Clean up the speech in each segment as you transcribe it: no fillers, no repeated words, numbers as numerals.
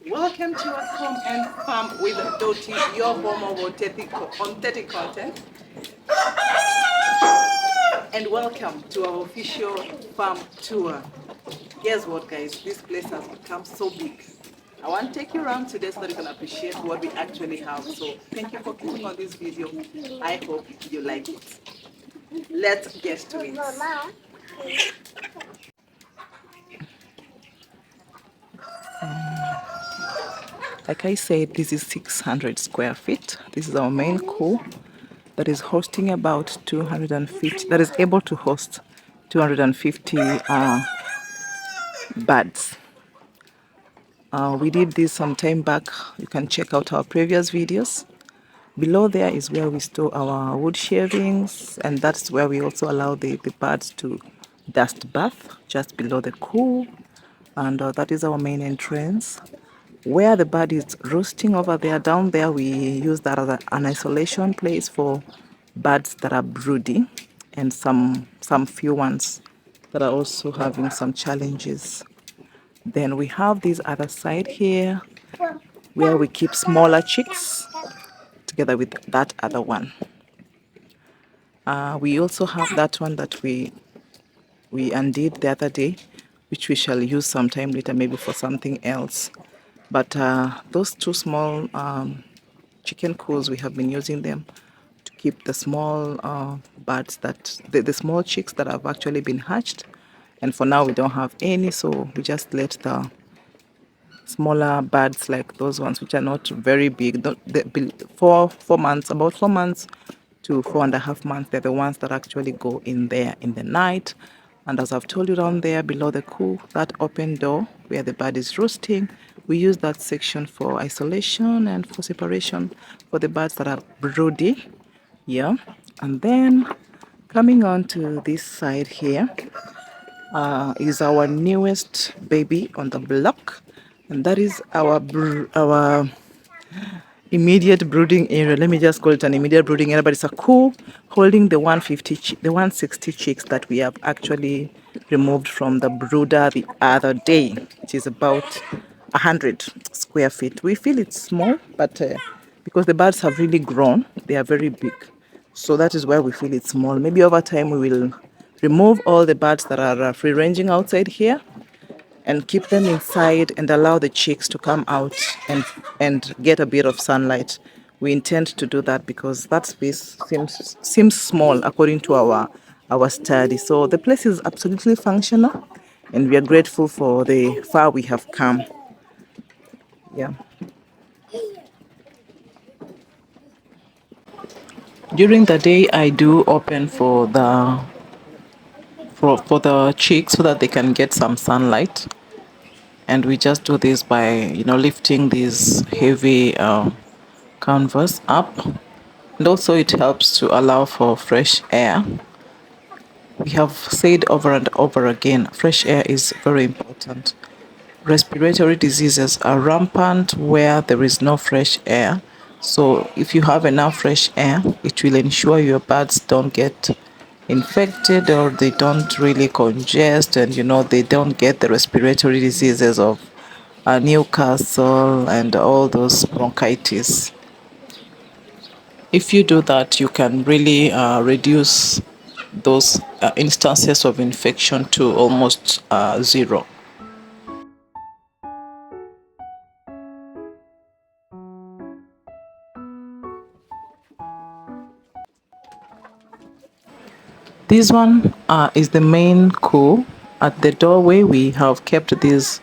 Welcome to AtHome and Farm with Doughty, your home of authentic content. And welcome to our official farm tour. Guess what, guys? This place has become so big. I want to take you around today so that you can appreciate what we actually have. So thank you for clicking on this video. I hope you like it. Let's get to it. Like I said, this is 600 square feet. This is our main cool that is hosting about 250, that is able to host 250 birds. We did this some time back. You can check out our previous videos. Below there is where we store our wood shavings, and that's where we also allow the birds to dust bath, just below the cool. And that is our main entrance. Where the bird is roosting over there, down there, we use that as an isolation place for birds that are broody, and some few ones that are also having some challenges. Then we have this other side here where we keep smaller chicks together with that other one. We also have that one that we undid the other day, which we shall use sometime later, maybe for something else. But those two small chicken cools, we have been using them to keep the small birds, that the small chicks that have actually been hatched. And for now we don't have any, so we just let the smaller birds, like those ones which are not very big, about 4 months to 4.5 months, they're the ones that actually go in there in the night. And as I've told you, down there below the cool, that open door where the bird is roosting, we use that section for isolation and for separation for the birds that are broody. Yeah. And then coming on to this side here is our newest baby on the block, and that is our immediate brooding area. Let me just call it an immediate brooding area, but it's a cool holding the 160 chicks that we have actually removed from the brooder the other day, which is about 100 square feet. We feel it's small, but because the birds have really grown, they are very big. So that is why we feel it's small. Maybe over time we will remove all the birds that are free ranging outside here and keep them inside and allow the chicks to come out and get a bit of sunlight. We intend to do that because that space seems small according to our study. So the place is absolutely functional, and we are grateful for the far we have come. Yeah. During the day, I do open for the chicks so that they can get some sunlight. And we just do this by lifting this heavy canvas up, and also it helps to allow for fresh air. We have said over and over again, fresh air is very important. Respiratory diseases are rampant where there is no fresh air. So if you have enough fresh air, it will ensure your birds don't get infected, or they don't really congest, and they don't get the respiratory diseases of Newcastle and all those bronchitis. If you do that, you can really reduce those instances of infection to almost zero. This one is the main cool. At the doorway, we have kept these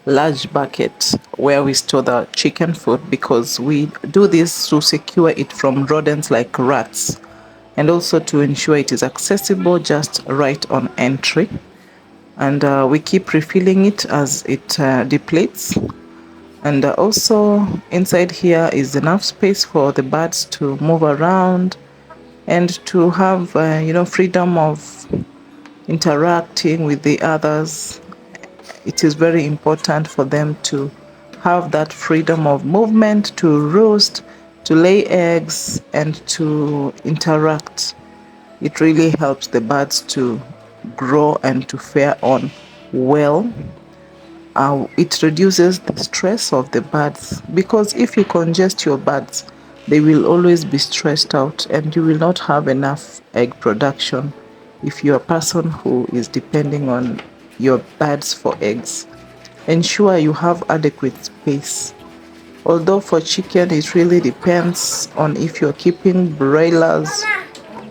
large buckets where we store the chicken food, because we do this to secure it from rodents like rats, and also to ensure it is accessible just right on entry. And we keep refilling it as it depletes. And also inside here is enough space for the birds to move around and to have freedom of interacting with the others. It is very important for them to have that freedom of movement, to roost, to lay eggs, and to interact. It really helps the birds to grow and to fare on well. It reduces the stress of the birds, because if you congest your birds, they will always be stressed out and you will not have enough egg production if you're a person who is depending on your birds for eggs. Ensure you have adequate space. Although for chicken, it really depends on if you're keeping broilers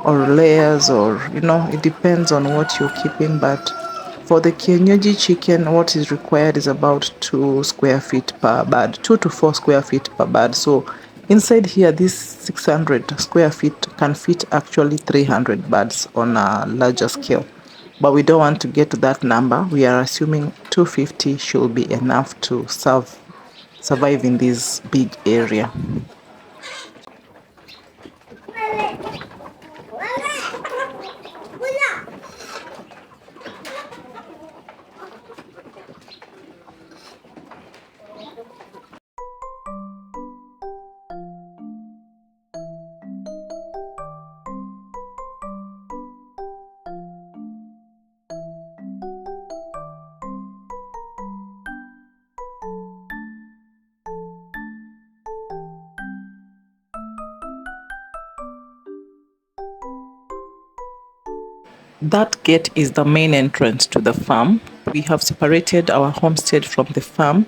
or layers, or it depends on what you're keeping. But for the kienyeji chicken, what is required is about 2 square feet per bird, 2 to 4 square feet per bird. So inside here, this 600 square feet can fit actually 300 birds on a larger scale. But we don't want to get to that number. We are assuming 250 should be enough to survive in this big area. That gate is the main entrance to the farm. We have separated our homestead from the farm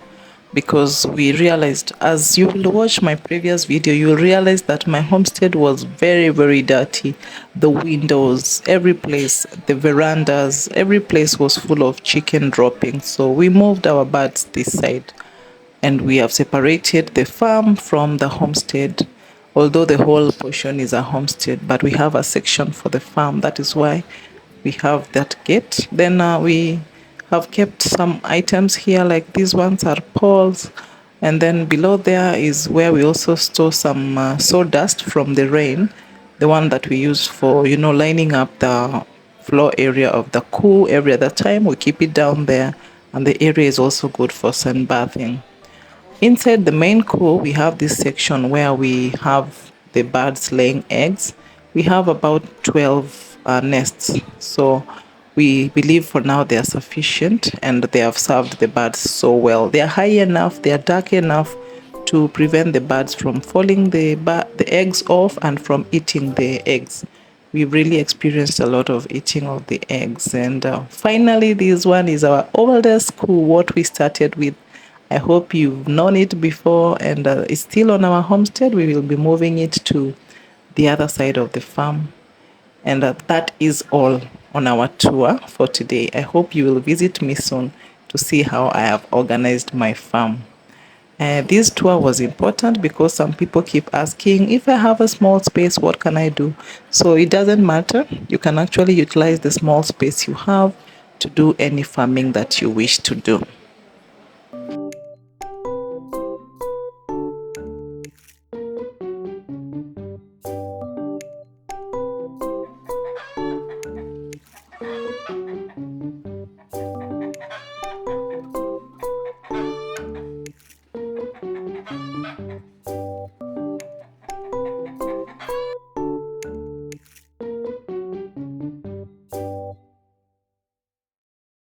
because we realized, as you will watch my previous video, you will realize that my homestead was very, very dirty. The windows, every place, the verandas, every place was full of chicken droppings. So we moved our birds this side, and we have separated the farm from the homestead. Although the whole portion is a homestead, but we have a section for the farm. That is why we have that gate. Then we have kept some items here, like these ones are poles, and then below there is where we also store some sawdust from the rain, the one that we use for lining up the floor area of the cool area. That time we keep it down there, and the area is also good for sunbathing. Inside the main cool, we have this section where we have the birds laying eggs. We have about 12 nests. So we believe for now they are sufficient, and they have served the birds so well. They are high enough, they are dark enough to prevent the birds from falling the eggs off and from eating the eggs. We've really experienced a lot of eating of the eggs. And finally, this one is our oldest cool, what we started with. I hope you've known it before, and it's still on our homestead. We will be moving it to the other side of the farm. And that is all on our tour for today. I hope you will visit me soon to see how I have organized my farm. This tour was important because some people keep asking, if I have a small space, what can I do? So it doesn't matter. You can actually utilize the small space you have to do any farming that you wish to do.